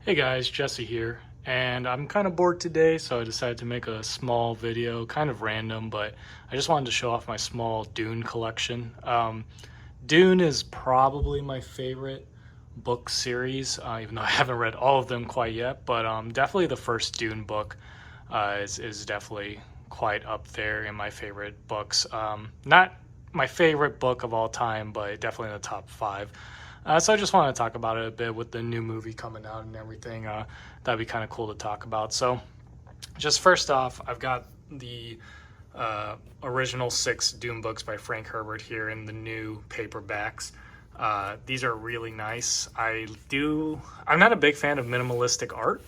Hey guys, Jesse here, and I'm kind of bored today, so I decided to make a small video, kind of random, but I just wanted to show off my small Dune collection. Dune is probably my favorite book series, even though I haven't read all of them quite yet, but definitely the first Dune book is definitely quite up there in my favorite books. Not my favorite book of all time, but definitely in the top five. So I just want to talk about it a bit with the new movie coming out and everything. That'd be kind of cool to talk about. So just first off, I've got the original 6 Dune books by Frank Herbert here in the new paperbacks. These are really nice. I'm not a big fan of minimalistic art,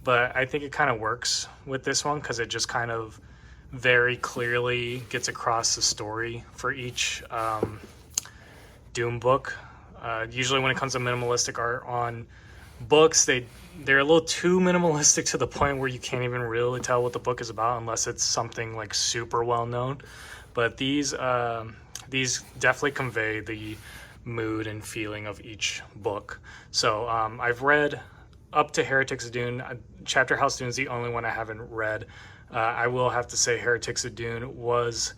but I think it kind of works with this one because it just kind of very clearly gets across the story for each Dune book. Usually when it comes to minimalistic art on books, they're a little too minimalistic to the point where you can't even really tell what the book is about unless it's something like super well known. But these definitely convey the mood and feeling of each book. So I've read up to Heretics of Dune. Chapter House Dune is the only one I haven't read. I will have to say Heretics of Dune was...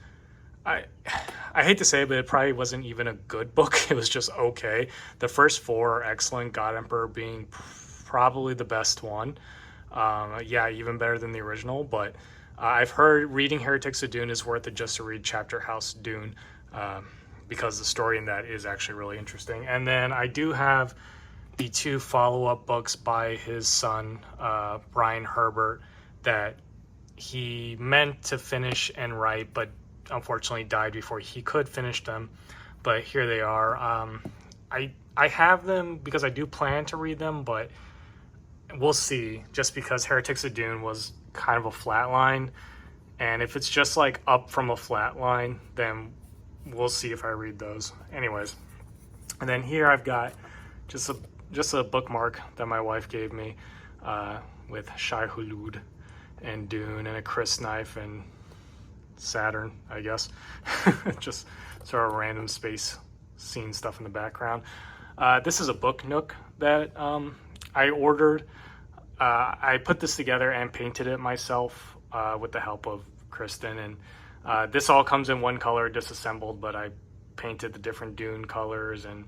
I hate to say it, but it probably wasn't even a good book. It was just okay. The first 4 are excellent, God Emperor being probably the best one. Yeah, even better than the original, but I've heard reading Heretics of Dune is worth it just to read Chapter House Dune, because the story in that is actually really interesting. And then I do have the 2 follow-up books by his son, Brian Herbert, that he meant to finish and write, but unfortunately died before he could finish them. But here they are. I have them because I do plan to read them, but we'll see, just because Heretics of Dune was kind of a flat line, and if it's just like up from a flat line, then we'll see if I read those. Anyways, and then here I've got just a bookmark that my wife gave me with Shai Hulud and Dune and a crysknife and Saturn, I guess. Just sort of random space scene stuff in the background. This is a book nook that I ordered. I put this together and painted it myself with the help of Kristen, and this all comes in one color disassembled, but I painted the different Dune colors, and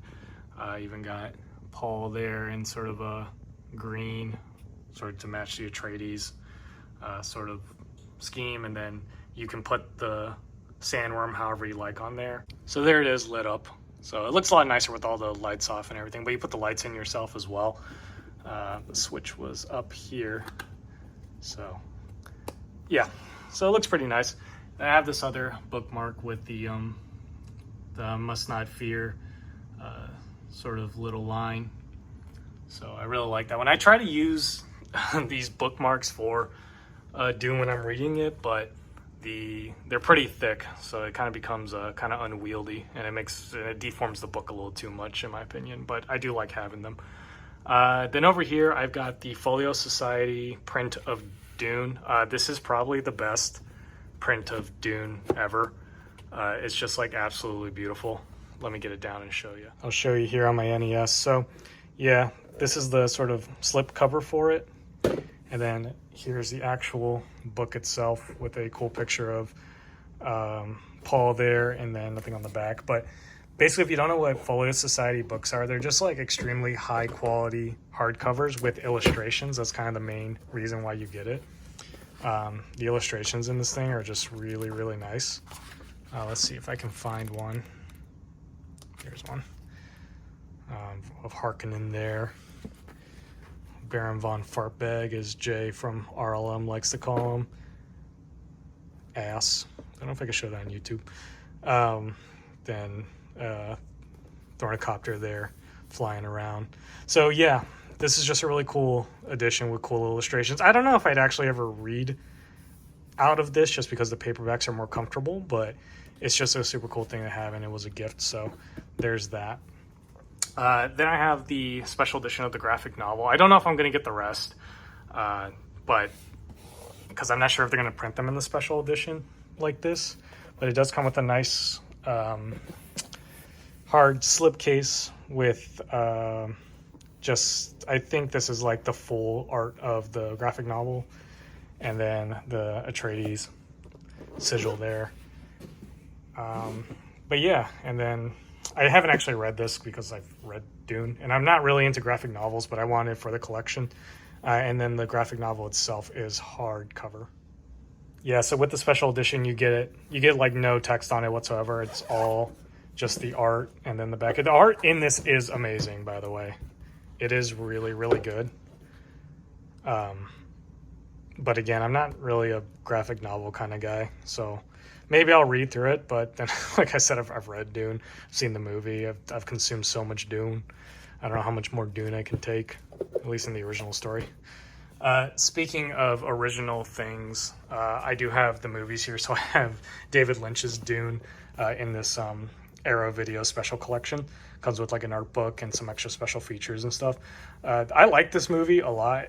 even got Paul there in sort of a green, sort of to match the Atreides sort of scheme, and then you can put the sandworm however you like on there. So there it is, lit up. So it looks a lot nicer with all the lights off and everything, but you put the lights in yourself as well. The switch was up here. So yeah, so it looks pretty nice. I have this other bookmark with the must not fear sort of little line. So I really like that one. I try to use these bookmarks for Dune when I'm reading it, but they're pretty thick, so it kind of becomes kind of unwieldy, and it deforms the book a little too much in my opinion, but I do like having them. Then over here I've got the Folio Society print of Dune. This is probably the best print of Dune ever. It's just like absolutely beautiful. Let me get it down and show you. I'll show you here on my NES. So yeah, this is the sort of slip cover for it. And then here's the actual book itself with a cool picture of Paul there, and then nothing on the back. But basically, if you don't know what Folio Society books are, they're just like extremely high quality hardcovers with illustrations. That's kind of the main reason why you get it. The illustrations in this thing are just really, really nice. Let's see if I can find one. Here's one of Harkonnen there. Baron von Fartbag, as Jay from RLM likes to call him. Ass. I don't know if I can show that on YouTube. Then Thornicopter there flying around. So yeah, this is just a really cool edition with cool illustrations. I don't know if I'd actually ever read out of this just because the paperbacks are more comfortable, but it's just a super cool thing to have, and it was a gift, so there's that. Then I have the special edition of the graphic novel. I don't know if I'm going to get the rest, but because I'm not sure if they're going to print them in the special edition like this, but it does come with a nice hard slipcase with I think this is like the full art of the graphic novel, and then the Atreides sigil there. But yeah, and then I haven't actually read this because I've read Dune, and I'm not really into graphic novels, but I want it for the collection. And then the graphic novel itself is hardcover. Yeah, so with the special edition, you get like no text on it whatsoever. It's all just the art and then the back. The art in this is amazing, by the way. It is really, really good. But again, I'm not really a graphic novel kind of guy, so maybe I'll read through it. But then, like I said, I've read Dune, I've seen the movie, I've consumed so much Dune. I don't know how much more Dune I can take, at least in the original story. Speaking of original things, I do have the movies here. So I have David Lynch's Dune in this Arrow Video special collection. Comes with like an art book and some extra special features and stuff. I like this movie a lot.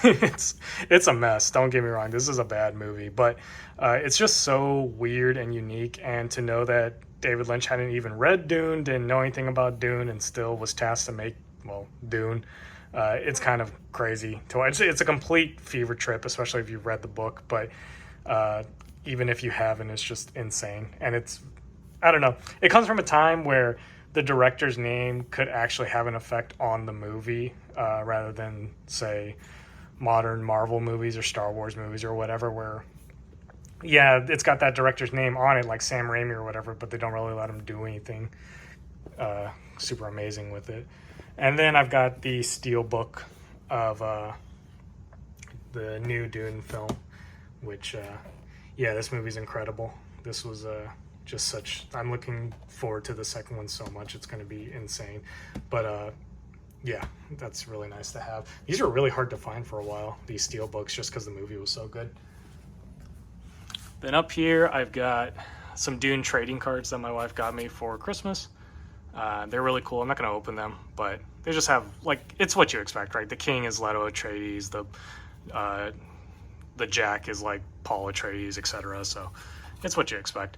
It's a mess, don't get me wrong. This is a bad movie, but it's just so weird and unique. And to know that David Lynch hadn't even read Dune, didn't know anything about Dune, and still was tasked to make, well, Dune. It's kind of crazy to watch. It's a complete fever trip, especially if you've read the book, but even if you haven't, it's just insane. And I don't know, it comes from a time where the director's name could actually have an effect on the movie, rather than, say, modern Marvel movies or Star Wars movies or whatever, where, yeah, it's got that director's name on it, like Sam Raimi or whatever, but they don't really let him do anything super amazing with it. And then I've got the Steelbook of the new Dune film, which, yeah, this movie's incredible. This was I'm looking forward to the second one so much. It's going to be insane. But, yeah, that's really nice to have. These were really hard to find for a while, these Steelbooks, just because the movie was so good. Then up here, I've got some Dune trading cards that my wife got me for Christmas. They're really cool. I'm not going to open them, but they just have, like, it's what you expect, right? The king is Leto Atreides, the Jack is like Paul Atreides, etc. So it's what you expect.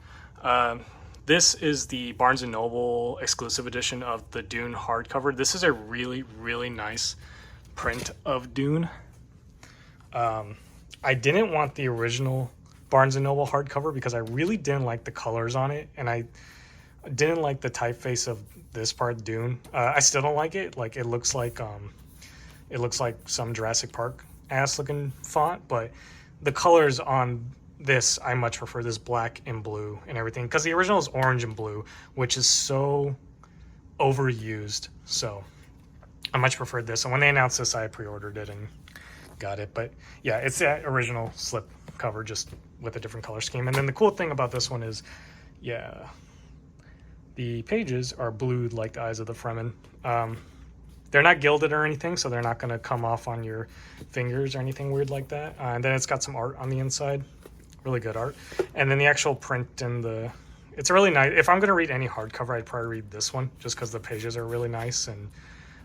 This is the Barnes & Noble exclusive edition of the Dune hardcover. This is a really, really nice print of Dune. I didn't want the original Barnes & Noble hardcover because I really didn't like the colors on it, and I didn't like the typeface of this part, Dune. I still don't like it. Like, it looks like some Jurassic Park ass looking font, but the colors on this, I much prefer this black and blue and everything, because the original is orange and blue, which is so overused. So I much preferred this. And when they announced this, I pre-ordered it and got it. But yeah, it's that original slip cover, just with a different color scheme. And then the cool thing about this one is, yeah, the pages are blued like the eyes of the Fremen. They're not gilded or anything, so they're not going to come off on your fingers or anything weird like that. And then it's got some art on the inside, really good art. And then the actual print and it's really nice. If I'm going to read any hardcover, I'd probably read this one, just because the pages are really nice and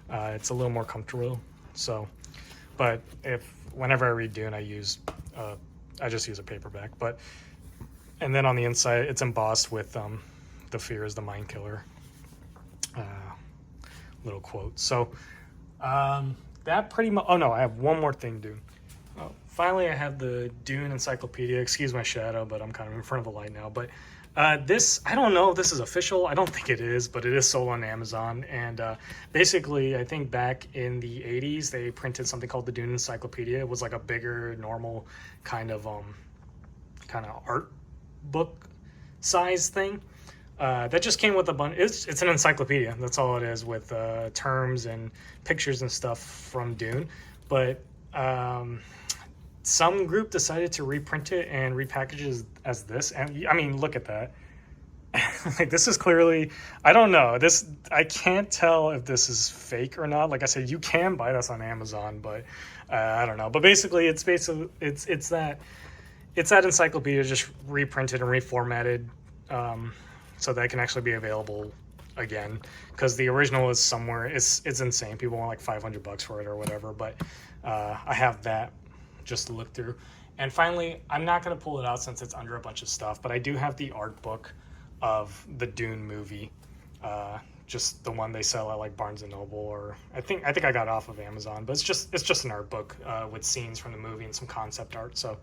it's a little more comfortable. So, but whenever I read Dune, I just use a paperback. And then on the inside, it's embossed with "The fear is the mind killer." Little quote. So that pretty much. Oh no, I have one more thing, Dune. Oh, finally, I have the Dune encyclopedia. Excuse my shadow, but I'm kind of in front of the light now. But this, I don't know if this is official. I don't think it is, but it is sold on Amazon. And basically, I think back in the 80s, they printed something called the Dune encyclopedia. It was like a bigger, normal kind of art book size thing. That just came with a bunch. It's an encyclopedia. That's all it is, with terms and pictures and stuff from Dune. But some group decided to reprint it and repackage it as this. And I mean, look at that. Like, this is clearly, I don't know. I can't tell if this is fake or not. Like I said, you can buy this on Amazon, but I don't know. But basically, it's that encyclopedia just reprinted and reformatted. So that can actually be available again, because the original is somewhere. It's insane. People want like $500 for it or whatever, but I have that just to look through. And finally, I'm not going to pull it out since it's under a bunch of stuff, but I do have the art book of the Dune movie just the one they sell at like Barnes and Noble, or I think I got it off of Amazon. But it's just an art book with scenes from the movie and some concept art. So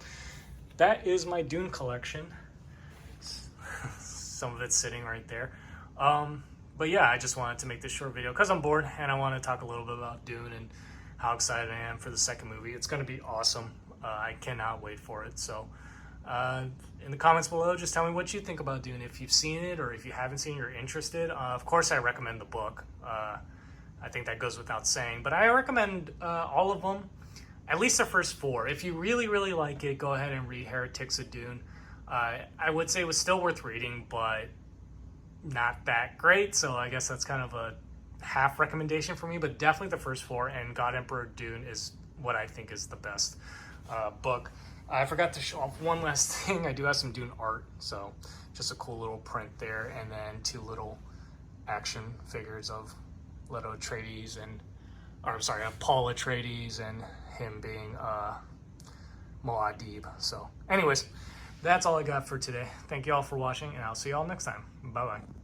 that is my Dune collection. Some of it's sitting right there. But yeah, I just wanted to make this short video because I'm bored and I want to talk a little bit about Dune and how excited I am for the second movie. It's going to be awesome. I cannot wait for it. So in the comments below, just tell me what you think about Dune. If you've seen it or if you haven't seen it, you're interested. Of course, I recommend the book. I think that goes without saying. But I recommend all of them, at least the first 4. If you really, really like it, go ahead and read Heretics of Dune. I would say it was still worth reading, but not that great. So I guess that's kind of a half recommendation for me. But definitely the first 4, and God Emperor Dune is what I think is the best book. I forgot to show off one last thing. I do have some Dune art, so just a cool little print there, and then 2 little action figures of Leto Atreides Paul Atreides, and him being Muad'Dib. So anyways, that's all I got for today. Thank you all for watching, and I'll see you all next time. Bye bye.